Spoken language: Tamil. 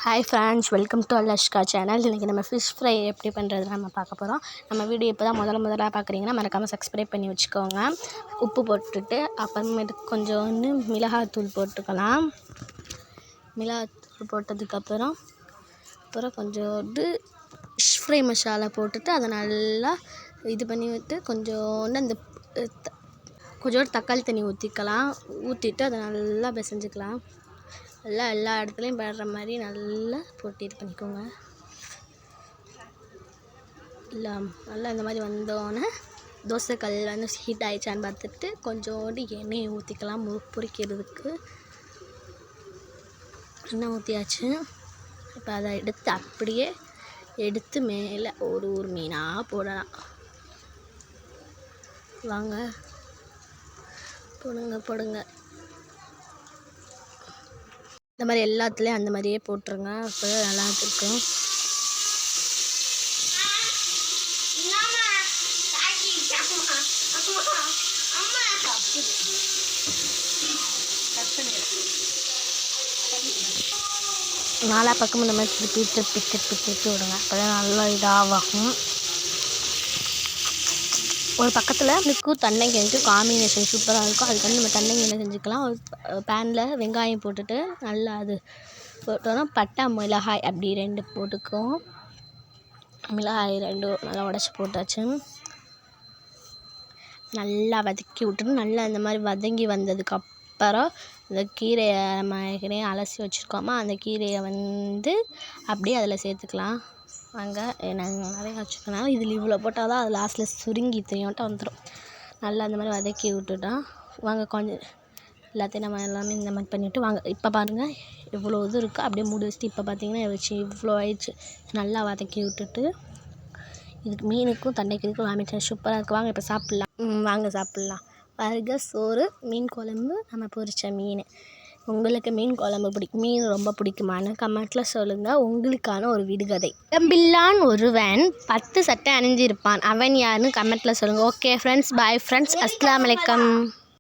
ஹாய் ஃப்ரெண்ட்ஸ், வெல்கம் டு அல்லஷ்கா சேனல். இன்றைக்கி நம்ம ஃபிஷ் ஃப்ரை எப்படி பண்ணுறது நம்ம பார்க்க போகிறோம். நம்ம வீடியோ இப்போ தான் முதலாக பார்க்குறீங்கன்னா மறக்காமல் சப்ஸ்கிரைப் பண்ணி வச்சுக்கோங்க. உப்பு போட்டுட்டு அப்புறமேட்டுக்கு கொஞ்சோண்டு மிளகாத்தூள் போட்டுக்கலாம். மிளகாத்தூள் போட்டதுக்கப்புறம் கொஞ்சோண்டு ஃபிஷ் ஃப்ரை மசாலா போட்டுட்டு அதை நல்லா இது பண்ணி விட்டு கொஞ்சோண்டு கொஞ்சோண்டு தக்காளி தண்ணி ஊற்றிட்டு அதை நல்லா பிசைஞ்சிக்கலாம். எல்லா இடத்துலையும் படுற மாதிரி நல்லா போட்டு இது பண்ணிக்கோங்க. நல்லா இந்த மாதிரி வந்தோடனே தோசைக்கல் வந்து ஹீட் ஆகிடுச்சான்னு பார்த்துட்டு கொஞ்சோண்டு எண்ணெயை ஊற்றிக்கலாம். பொரிக்கிறதுக்கு எண்ணெய் ஊற்றியாச்சு. இப்போ அதை அப்படியே எடுத்து மேலே ஒரு மீனாக போடலாம். வாங்க போடுங்க. இந்த மாதிரி எல்லாத்துலேயும் அந்த மாதிரியே போட்டுருங்க. அப்போ நல்லா இருக்கும். நாலா பக்கம் இந்த மாதிரி திருப்பி விடுங்க. அப்போ தான் நல்லா இதாகும். ஒரு பக்கத்தில் இதுக்கும் தன்னங்காய்க்கும் காம்பினேஷன் சூப்பராக இருக்கும். அதுக்கு வந்து நம்ம தன்னங்காய் செஞ்சுக்கலாம். ஒரு பேனில் வெங்காயம் போட்டுட்டு நல்லா அது போட்டோன்னா பட்டை மிளகாய் அப்படி 2 போட்டுக்கும். மிளகாய் 2 நல்லா உடச்சி போட்டாச்சு. நல்லா வதக்கி விட்டுட்டு நல்லா இந்த மாதிரி வதங்கி வந்ததுக்கப்புறம் இந்த கீரையை நம்ம ஏற்கனவே அலசி வச்சுருக்கோமா, அந்த கீரையை வந்து அப்படியே அதில் சேர்த்துக்கலாம். வாங்க, நாங்கள் நிறைய வச்சுக்கனால இதில் இவ்வளோ போட்டால் தான் அது லாஸ்ட்டில் சுருங்கி தெரியும்ட்டு வந்துடும். நல்லா அந்த மாதிரி வதக்கி விட்டுட்டோம். வாங்க கொஞ்சம் எல்லாத்தையும் நம்ம எல்லாமே இந்த மாதிரி பண்ணிவிட்டு வாங்க. இப்போ பாருங்கள் இவ்வளோ இது இருக்குது. அப்படியே மூடி வச்சுட்டு இப்போ பார்த்தீங்கன்னா இவ்வளோ ஆயிடுச்சு. நல்லா வதக்கி விட்டுட்டு இதுக்கு மீனுக்கும் தண்டைக்கும் காமிச்சேன். சூப்பராக இருக்குது. வாங்க இப்போ சாப்பிட்லாம். பாருங்க, சோறு, மீன் குழம்பு, நம்ம பொரித்த மீன். உங்களுக்கு மீன் குழம்பு மீன் ரொம்ப பிடிக்குமான்னு கமெண்ட்டில் சொல்லுங்கள். உங்களுக்கான ஒரு விடுகதை. உடம்பில்லான் ஒருவன் 10 சட்டை அணிஞ்சிருப்பான், அவன் யாருன்னு கமெண்ட்டில் சொல்லுங்கள். ஓகே ஃப்ரெண்ட்ஸ், பாய் ஃப்ரெண்ட்ஸ், அஸ்ஸலாமு அலைக்கும்.